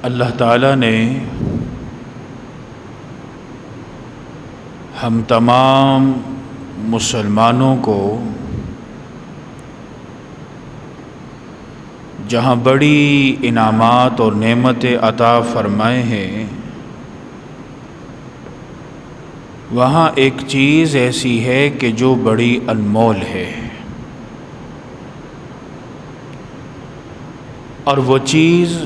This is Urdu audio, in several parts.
اللہ تعالیٰ نے ہم تمام مسلمانوں کو جہاں بڑی انعامات اور نعمتیں عطا فرمائے ہیں، وہاں ایک چیز ایسی ہے کہ جو بڑی انمول ہے، اور وہ چیز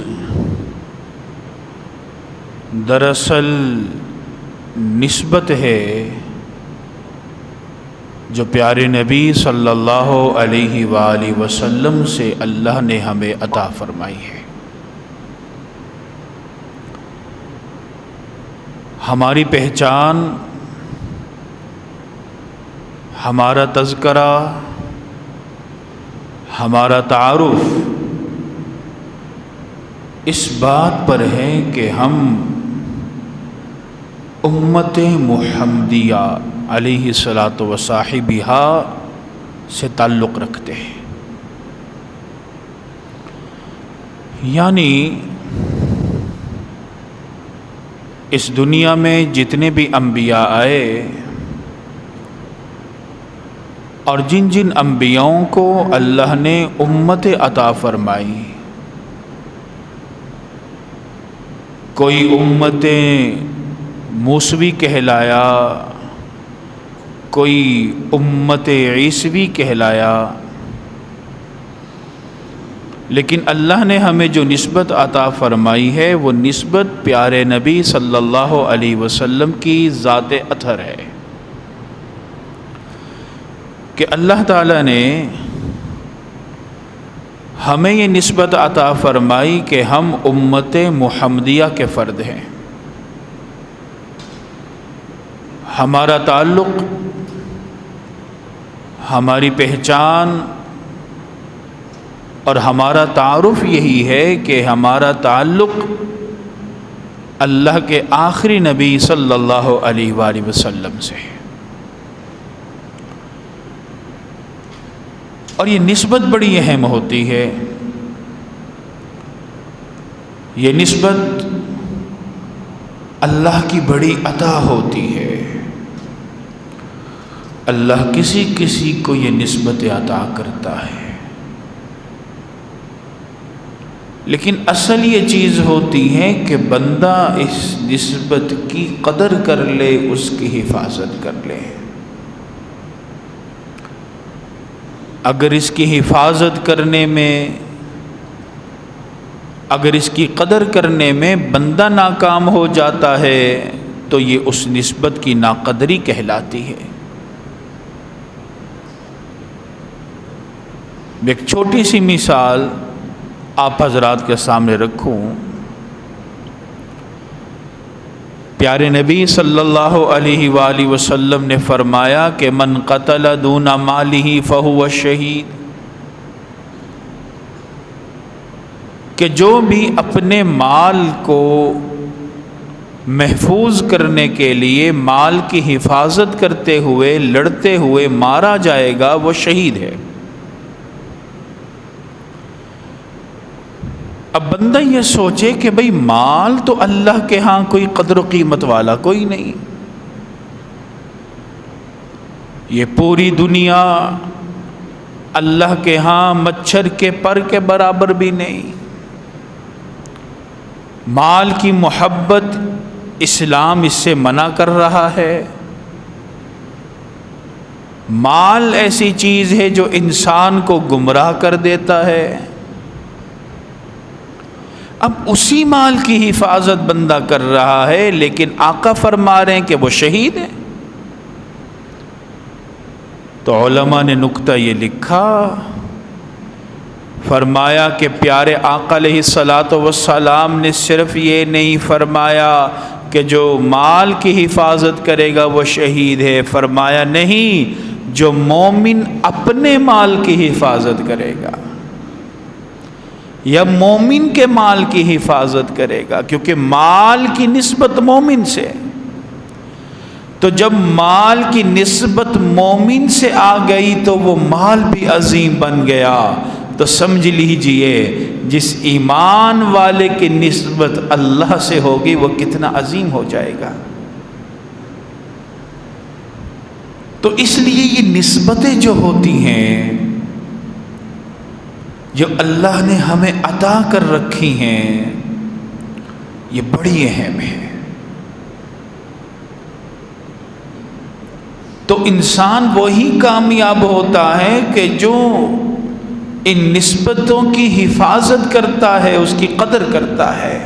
دراصل نسبت ہے جو پیارے نبی صلی اللہ علیہ وآلہ وسلم سے اللہ نے ہمیں عطا فرمائی ہے۔ ہماری پہچان، ہمارا تذکرہ، ہمارا تعارف اس بات پر ہے کہ ہم امت محمدیہ علیہ الصلاۃ وصحبہا سے تعلق رکھتے ہیں۔ یعنی اس دنیا میں جتنے بھی انبیاء آئے اور جن جن انبیاءوں کو اللہ نے امت عطا فرمائی، کوئی امت موسوی کہلایا، کوئی امت عیسوی کہلایا، لیکن اللہ نے ہمیں جو نسبت عطا فرمائی ہے وہ نسبت پیارے نبی صلی اللہ علیہ وسلم کی ذات اطہر ہے، کہ اللہ تعالیٰ نے ہمیں یہ نسبت عطا فرمائی کہ ہم امت محمدیہ کے فرد ہیں۔ ہمارا تعلق، ہماری پہچان اور ہمارا تعارف یہی ہے کہ ہمارا تعلق اللہ کے آخری نبی صلی اللہ علیہ وآلہ وسلم سے ہے، اور یہ نسبت بڑی اہم ہوتی ہے۔ یہ نسبت اللہ کی بڑی عطا ہوتی ہے۔ اللہ کسی کسی کو یہ نسبت عطا کرتا ہے، لیکن اصل یہ چیز ہوتی ہے کہ بندہ اس نسبت کی قدر کر لے، اس کی حفاظت کر لے۔ اگر اس کی حفاظت کرنے میں، اگر اس کی قدر کرنے میں بندہ ناکام ہو جاتا ہے تو یہ اس نسبت کی ناقدری کہلاتی ہے۔ ایک چھوٹی سی مثال آپ حضرات کے سامنے رکھوں۔ پیارے نبی صلی اللہ علیہ وآلہ وسلم نے فرمایا کہ من قتل دون مالہ فہو شہید، کہ جو بھی اپنے مال کو محفوظ کرنے کے لیے مال کی حفاظت کرتے ہوئے، لڑتے ہوئے مارا جائے گا، وہ شہید ہے۔ اب بندہ یہ سوچے کہ بھئی مال تو اللہ کے ہاں کوئی قدر و قیمت والا کوئی نہیں، یہ پوری دنیا اللہ کے ہاں مچھر کے پر کے برابر بھی نہیں۔ مال کی محبت اسلام اس سے منع کر رہا ہے۔ مال ایسی چیز ہے جو انسان کو گمراہ کر دیتا ہے۔ اب اسی مال کی حفاظت بندہ کر رہا ہے، لیکن آقا فرما رہے ہیں کہ وہ شہید ہے۔ تو علماء نے نکتہ یہ لکھا، فرمایا کہ پیارے آقا علیہ الصلاۃ والسلام نے صرف یہ نہیں فرمایا کہ جو مال کی حفاظت کرے گا وہ شہید ہے، فرمایا نہیں، جو مومن اپنے مال کی حفاظت کرے گا یا مومن کے مال کی حفاظت کرے گا، کیونکہ مال کی نسبت مومن سے، تو جب مال کی نسبت مومن سے آ گئی تو وہ مال بھی عظیم بن گیا، تو سمجھ لیجئے جس ایمان والے کی نسبت اللہ سے ہوگی وہ کتنا عظیم ہو جائے گا۔ تو اس لیے یہ نسبتیں جو ہوتی ہیں، جو اللہ نے ہمیں عطا کر رکھی ہیں، یہ بڑی اہم ہے۔ تو انسان وہی کامیاب ہوتا ہے کہ جو ان نسبتوں کی حفاظت کرتا ہے، اس کی قدر کرتا ہے۔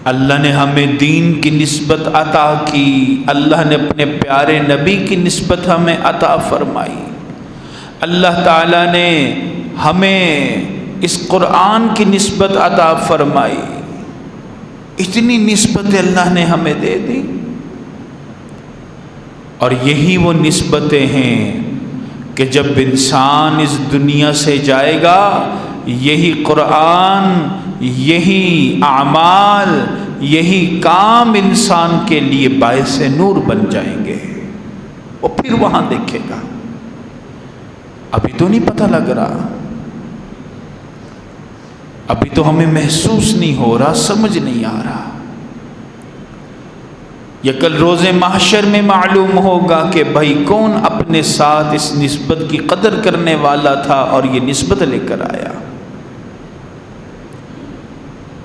اللہ نے ہمیں دین کی نسبت عطا کی، اللہ نے اپنے پیارے نبی کی نسبت ہمیں عطا فرمائی، اللہ تعالیٰ نے ہمیں اس قرآن کی نسبت عطا فرمائی، اتنی نسبتیں اللہ نے ہمیں دے دی۔ اور یہی وہ نسبتیں ہیں کہ جب انسان اس دنیا سے جائے گا، یہی قرآن، یہی اعمال، یہی کام انسان کے لیے باعث نور بن جائیں گے۔ وہ پھر وہاں دیکھے گا۔ ابھی تو نہیں پتہ لگ رہا، ابھی تو ہمیں محسوس نہیں ہو رہا، سمجھ نہیں آ رہا۔ یہ کل روز محشر میں معلوم ہوگا کہ بھائی کون اپنے ساتھ اس نسبت کی قدر کرنے والا تھا اور یہ نسبت لے کر آیا۔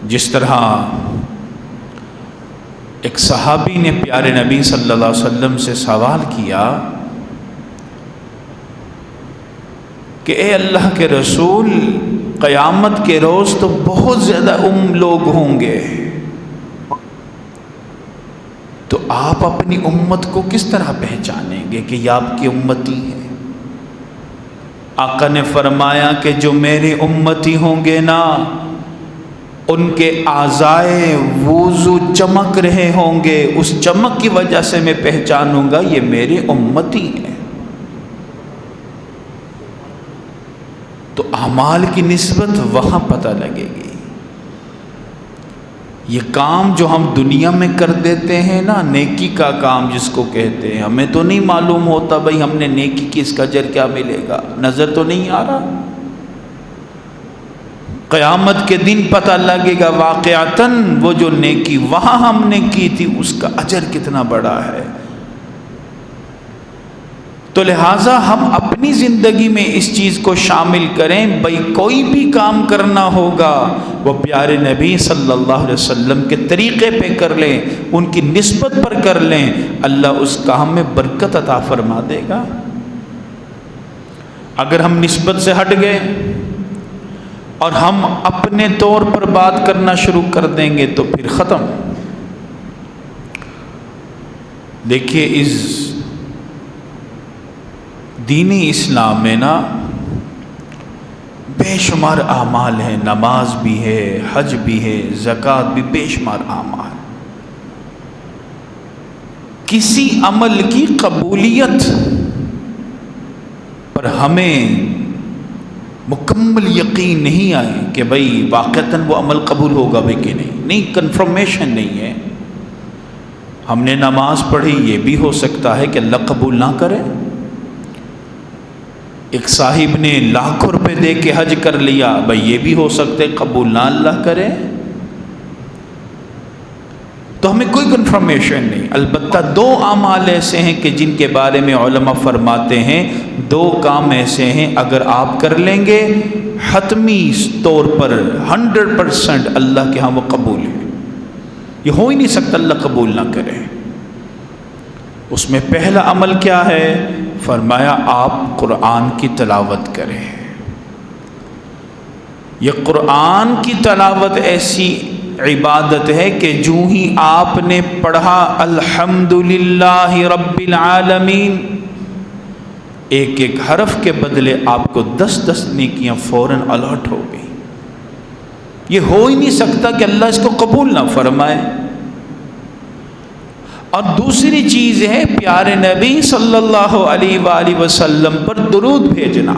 جس طرح ایک صحابی نے پیارے نبی صلی اللہ علیہ وسلم سے سوال کیا کہ اے اللہ کے رسول، قیامت کے روز تو بہت زیادہ لوگ ہوں گے، تو آپ اپنی امت کو کس طرح پہچانیں گے کہ یہ آپ کی امتی ہے؟ آقا نے فرمایا کہ جو میرے امتی ہوں گے نا، ان کے اعضائے وضو چمک رہے ہوں گے، اس چمک کی وجہ سے میں پہچانوں گا یہ میرے امتی ہیں۔ تو اعمال کی نسبت وہاں پتہ لگے گی۔ یہ کام جو ہم دنیا میں کر دیتے ہیں نا، نیکی کا کام جس کو کہتے ہیں، ہمیں تو نہیں معلوم ہوتا بھائی ہم نے نیکی کی اس کا اجر کیا ملے گا، نظر تو نہیں آ رہا۔ قیامت کے دن پتہ لگے گا واقعتاً وہ جو نیکی وہاں ہم نے کی تھی اس کا اجر کتنا بڑا ہے۔ تو لہٰذا ہم اپنی زندگی میں اس چیز کو شامل کریں، بھائی کوئی بھی کام کرنا ہوگا وہ پیارے نبی صلی اللہ علیہ وسلم کے طریقے پہ کر لیں، ان کی نسبت پر کر لیں، اللہ اس کام میں برکت عطا فرما دے گا۔ اگر ہم نسبت سے ہٹ گئے اور ہم اپنے طور پر بات کرنا شروع کر دیں گے تو پھر ختم۔ دیکھیے اس دین اسلام میں نا بے شمار اعمال ہیں، نماز بھی ہے، حج بھی ہے، زکوٰۃ بھی، بے شمار اعمال۔ کسی عمل کی قبولیت پر ہمیں مکمل یقین نہیں آئے کہ بھئی واقعتاً وہ عمل قبول ہوگا بھی کہ نہیں، کنفرمیشن نہیں ہے۔ ہم نے نماز پڑھی، یہ بھی ہو سکتا ہے کہ اللہ قبول نہ کرے۔ ایک صاحب نے لاکھوں روپے دے کے حج کر لیا، بھئی یہ بھی ہو سکتا ہے قبول نہ اللہ کرے۔ تو ہمیں کوئی کنفرمیشن نہیں۔ البتہ دو اعمال ایسے ہیں کہ جن کے بارے میں علماء فرماتے ہیں دو کام ایسے ہیں اگر آپ کر لیں گے حتمی طور پر 100% اللہ کے ہاں وہ قبول ہے۔ یہ ہو ہی نہیں سکتا اللہ قبول نہ کرے۔ اس میں پہلا عمل کیا ہے؟ فرمایا آپ قرآن کی تلاوت کریں۔ یہ قرآن کی تلاوت ایسی عبادت ہے کہ جو ہی آپ نے پڑھا الحمدللہ رب العالمین، ایک ایک حرف کے بدلے آپ کو 10 نیکیاں فوراً الاٹ ہو گئی۔ یہ ہو ہی نہیں سکتا کہ اللہ اس کو قبول نہ فرمائے۔ اور دوسری چیز ہے پیارے نبی صلی اللہ علیہ وآلہ وسلم پر درود بھیجنا۔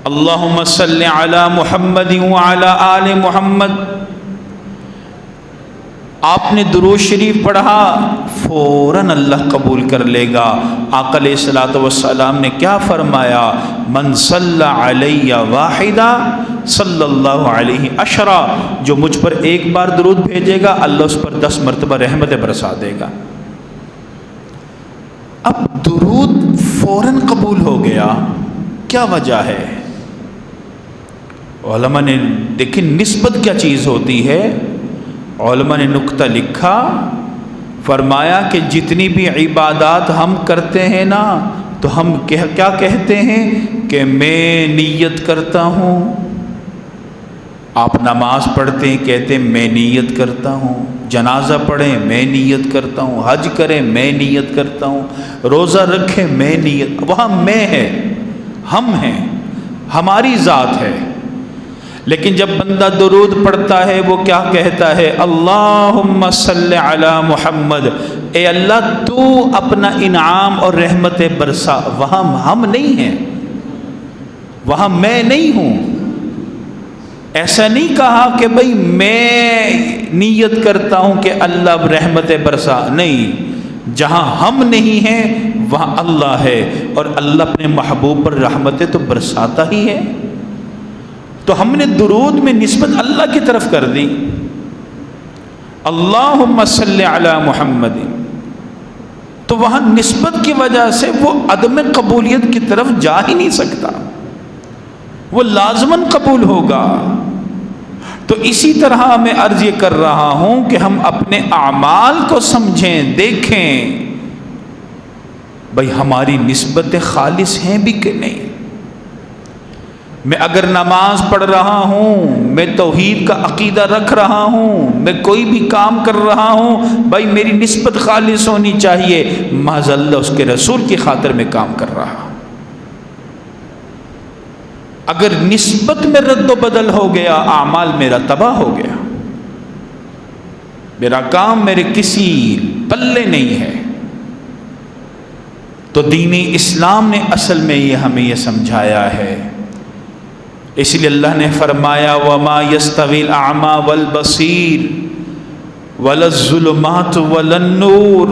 اللہم صلی علی محمد وعلی آل محمد۔ آپ نے درود شریف پڑھا فوراً اللہ قبول کر لے گا۔ آقا علیہ الصلوۃ والسلام نے کیا فرمایا؟ من صلی علی واحدہ صلی اللہ علیہ عشرہ، جو مجھ پر ایک بار درود بھیجے گا اللہ اس پر 10 مرتبہ رحمتیں برسا دے گا۔ اب درود فوراً قبول ہو گیا، کیا وجہ ہے؟ علماء نے دیکھیں نسبت کیا چیز ہوتی ہے۔ علماء نے نقطہ لکھا، فرمایا کہ جتنی بھی عبادات ہم کرتے ہیں نا تو ہم کیا کہتے ہیں کہ میں نیت کرتا ہوں۔ آپ نماز پڑھتے ہیں کہتے ہیں میں نیت کرتا ہوں، جنازہ پڑھیں میں نیت کرتا ہوں، حج کریں میں نیت کرتا ہوں، روزہ رکھیں میں نیت، وہاں میں ہے، ہم ہیں، ہماری ذات ہے۔ لیکن جب بندہ درود پڑھتا ہے وہ کیا کہتا ہے؟ اللہم صلی علی محمد، اے اللہ تو اپنا انعام اور رحمت برسا۔ وہاں ہم نہیں ہیں، وہاں میں نہیں ہوں۔ ایسا نہیں کہا کہ بھئی میں نیت کرتا ہوں کہ اللہ رحمت برسا، نہیں، جہاں ہم نہیں ہیں وہاں اللہ ہے، اور اللہ اپنے محبوب پر رحمتیں تو برساتا ہی ہے۔ تو ہم نے درود میں نسبت اللہ کی طرف کر دی، اللہم صلی علی محمد، تو وہاں نسبت کی وجہ سے وہ عدم قبولیت کی طرف جا ہی نہیں سکتا، وہ لازماً قبول ہوگا۔ تو اسی طرح میں عرض یہ کر رہا ہوں کہ ہم اپنے اعمال کو سمجھیں، دیکھیں بھئی ہماری نسبتیں خالص ہیں بھی کہ نہیں۔ میں اگر نماز پڑھ رہا ہوں، میں توحید کا عقیدہ رکھ رہا ہوں، میں کوئی بھی کام کر رہا ہوں، بھائی میری نسبت خالص ہونی چاہیے، محض اللہ اس کے رسول کی خاطر میں کام کر رہا ہوں۔ اگر نسبت میں رد و بدل ہو گیا اعمال میرا تباہ ہو گیا، میرا کام میرے کسی پلے نہیں ہے۔ تو دین اسلام نے اصل میں یہ ہمیں یہ سمجھایا ہے، اس لیے اللہ نے فرمایا وَمَا يَسْتَوِي الْأَعْمَى وَالْبَصِيرُ وَلَا الظُّلُمَاتُ وَلَا النُّورُ،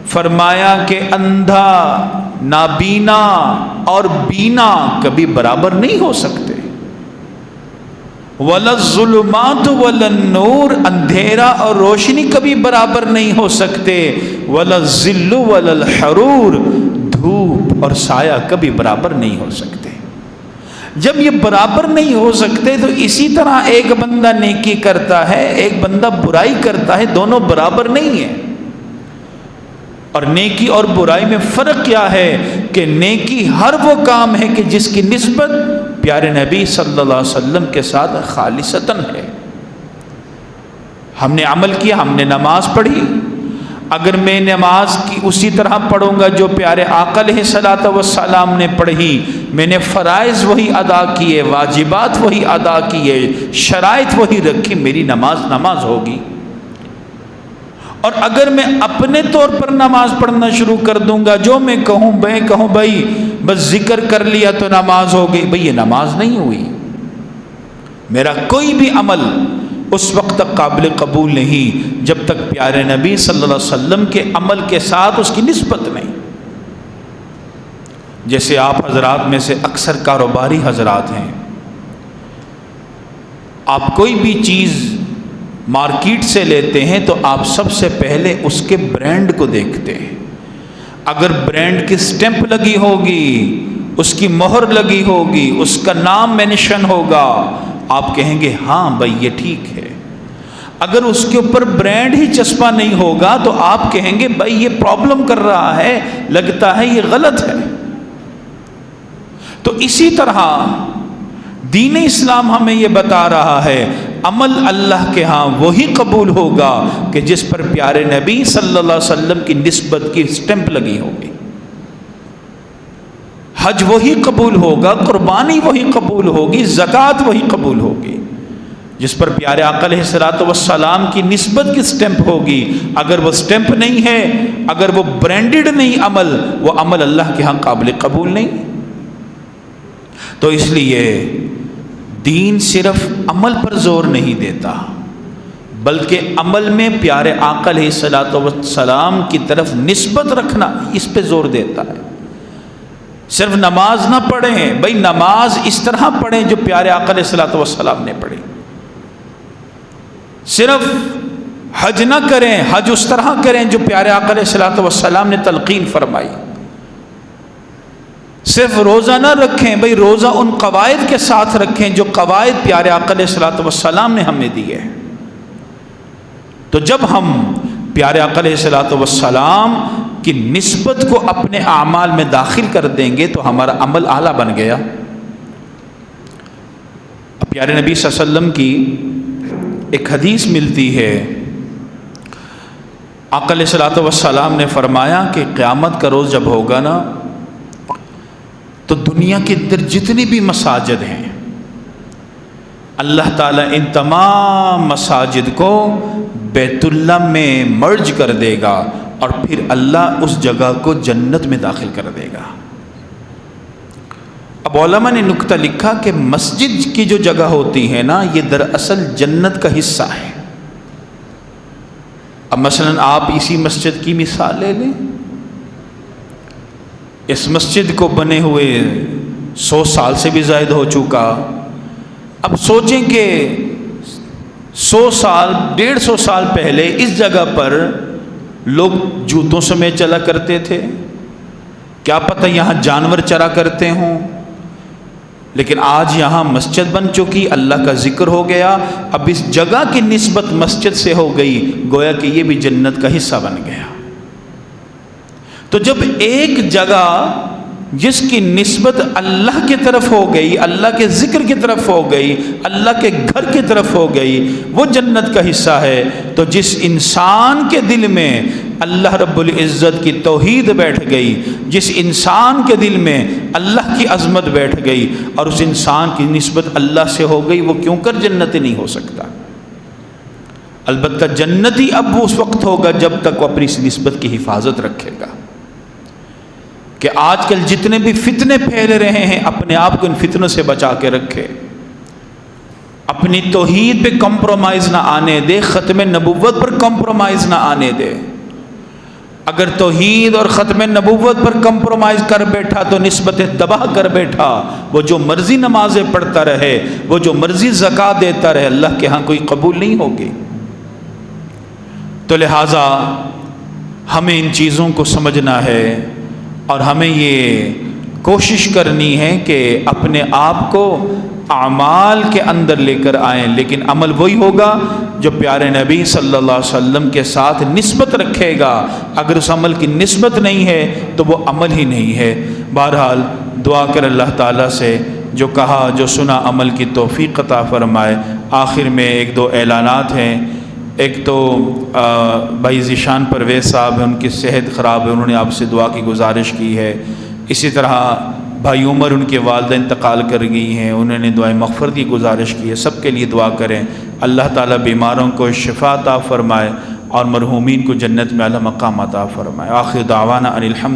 فرمایا کہ اندھا، نابینا اور بینا کبھی برابر نہیں ہو سکتے۔ وَلَا الظُّلُمَاتُ وَلَا النُّورُ، اندھیرا اور روشنی کبھی برابر نہیں ہو سکتے۔ وَلَا الظِّلُّ وَلَا الْحَرُورُ، دھوپ اور سایہ کبھی برابر نہیں ہو سکتے۔ جب یہ برابر نہیں ہو سکتے تو اسی طرح ایک بندہ نیکی کرتا ہے، ایک بندہ برائی کرتا ہے، دونوں برابر نہیں ہیں۔ اور نیکی اور برائی میں فرق کیا ہے کہ نیکی ہر وہ کام ہے کہ جس کی نسبت پیارے نبی صلی اللہ علیہ وسلم کے ساتھ خالصتاً ہے۔ ہم نے عمل کیا، ہم نے نماز پڑھی، اگر میں نماز کی اسی طرح پڑھوں گا جو پیارے آقا علیہ الصلوۃ والسلام نے پڑھی، میں نے فرائض وہی ادا کیے، واجبات وہی ادا کیے، شرائط وہی رکھی، میری نماز ہوگی۔ اور اگر میں اپنے طور پر نماز پڑھنا شروع کر دوں گا، جو میں کہوں بھائی بس ذکر کر لیا تو نماز ہو گئی، بھائی یہ نماز نہیں ہوئی۔ میرا کوئی بھی عمل اس وقت تک قابل قبول نہیں جب تک پیارے نبی صلی اللہ علیہ وسلم کے عمل کے ساتھ اس کی نسبت نہیں۔ جیسے آپ حضرات میں سے اکثر کاروباری حضرات ہیں، آپ کوئی بھی چیز مارکیٹ سے لیتے ہیں تو آپ سب سے پہلے اس کے برانڈ کو دیکھتے ہیں۔ اگر برانڈ کی سٹیمپ لگی ہوگی، اس کی مہر لگی ہوگی، اس کا نام مینشن ہوگا، آپ کہیں گے ہاں بھائی یہ ٹھیک ہے۔ اگر اس کے اوپر برانڈ ہی چسپاں نہیں ہوگا تو آپ کہیں گے بھائی یہ پرابلم کر رہا ہے، لگتا ہے یہ غلط ہے۔ تو اسی طرح دین اسلام ہمیں یہ بتا رہا ہے عمل اللہ کے ہاں وہی قبول ہوگا کہ جس پر پیارے نبی صلی اللہ علیہ وسلم کی نسبت کی سٹیمپ لگی ہوگی۔ حج وہی قبول ہوگا، قربانی وہی قبول ہوگی، زکوٰۃ وہی قبول ہوگی جس پر پیارے آقا علیہ الصلوۃ والسلام کی نسبت کی سٹیمپ ہوگی۔ اگر وہ سٹیمپ نہیں ہے، اگر وہ برانڈڈ نہیں عمل، وہ عمل اللہ کے ہاں قابل قبول نہیں۔ تو اس لیے دین صرف عمل پر زور نہیں دیتا، بلکہ عمل میں پیارے آقا علیہ الصلوۃ والسلام کی طرف نسبت رکھنا، اس پہ زور دیتا ہے۔ صرف نماز نہ پڑھیں بھائی، نماز اس طرح پڑھیں جو پیارے آقا علیہ الصلوۃ والسلام نے پڑھی۔ صرف حج نہ کریں، حج اس طرح کریں جو پیارے آقا علیہ الصلوۃ والسلام نے تلقین فرمائی۔ صرف روزہ نہ رکھیں بھائی، روزہ ان قواعد کے ساتھ رکھیں جو قواعد پیارے آقا علیہ الصلوۃ والسلام نے ہمیں دیے ہیں۔ تو جب ہم پیارے آقا علیہ الصلوۃ والسلام کی نسبت کو اپنے اعمال میں داخل کر دیں گے تو ہمارا عمل اعلیٰ بن گیا۔ پیارے نبی صلی اللہ علیہ وسلم کی ایک حدیث ملتی ہے، آقا علیہ الصلوۃ والسلام نے فرمایا کہ قیامت کا روز جب ہوگا نا تو دنیا کے اندر جتنی بھی مساجد ہیں اللہ تعالیٰ ان تمام مساجد کو بیت اللہ میں مرج کر دے گا اور پھر اللہ اس جگہ کو جنت میں داخل کر دے گا۔ اب علماء نے نکتہ لکھا کہ مسجد کی جو جگہ ہوتی ہے نا یہ دراصل جنت کا حصہ ہے۔ اب مثلا آپ اسی مسجد کی مثال لے لیں، اس مسجد کو بنے ہوئے 100 سال سے بھی زائد ہو چکا۔ اب سوچیں کہ 100 سال 150 سال پہلے اس جگہ پر لوگ جوتوں سمیت چلا کرتے تھے، کیا پتہ یہاں جانور چرا کرتے ہوں، لیکن آج یہاں مسجد بن چکی، اللہ کا ذکر ہو گیا، اب اس جگہ کی نسبت مسجد سے ہو گئی، گویا کہ یہ بھی جنت کا حصہ بن گیا۔ تو جب ایک جگہ جس کی نسبت اللہ کی طرف ہو گئی، اللہ کے ذکر کی طرف ہو گئی، اللہ کے گھر کی طرف ہو گئی، وہ جنت کا حصہ ہے۔ تو جس انسان کے دل میں اللہ رب العزت کی توحید بیٹھ گئی، جس انسان کے دل میں اللہ کی عظمت بیٹھ گئی اور اس انسان کی نسبت اللہ سے ہو گئی، وہ کیوں کر جنتی نہیں ہو سکتا؟ البتہ جنتی اب اس وقت ہوگا جب تک وہ اپنی اس نسبت کی حفاظت رکھے گا۔ کہ آج کل جتنے بھی فتنے پھیل رہے ہیں اپنے آپ کو ان فتنوں سے بچا کے رکھے، اپنی توحید پہ کمپرومائز نہ آنے دے، ختم نبوت پر کمپرومائز نہ آنے دے۔ اگر توحید اور ختم نبوت پر کمپرومائز کر بیٹھا تو نسبت تباہ کر بیٹھا، وہ جو مرضی نمازیں پڑھتا رہے، وہ جو مرضی زکوٰۃ دیتا رہے، اللہ کے ہاں کوئی قبول نہیں ہوگی۔ تو لہٰذا ہمیں ان چیزوں کو سمجھنا ہے اور ہمیں یہ کوشش کرنی ہے کہ اپنے آپ کو اعمال کے اندر لے کر آئیں، لیکن عمل وہی ہوگا جو پیارے نبی صلی اللہ علیہ وسلم کے ساتھ نسبت رکھے گا۔ اگر اس عمل کی نسبت نہیں ہے تو وہ عمل ہی نہیں ہے۔ بہرحال دعا کر اللہ تعالیٰ سے جو کہا جو سنا عمل کی توفیق عطا فرمائے۔ آخر میں ایک دو اعلانات ہیں۔ ایک تو بھائی ذیشان پرویز صاحب ہیں، ان کی صحت خراب ہے، انہوں نے آپ سے دعا کی گزارش کی ہے۔ اسی طرح بھائی عمر، ان کے والدہ انتقال کر گئی ہیں، انہوں نے دعائیں مغفرت کی گزارش کی ہے۔ سب کے لیے دعا کریں، اللہ تعالیٰ بیماروں کو شفا عطا فرمائے اور مرحومین کو جنت میں اعلیٰ مقام عطا فرمائے۔ آخر دعوانا ان الحمد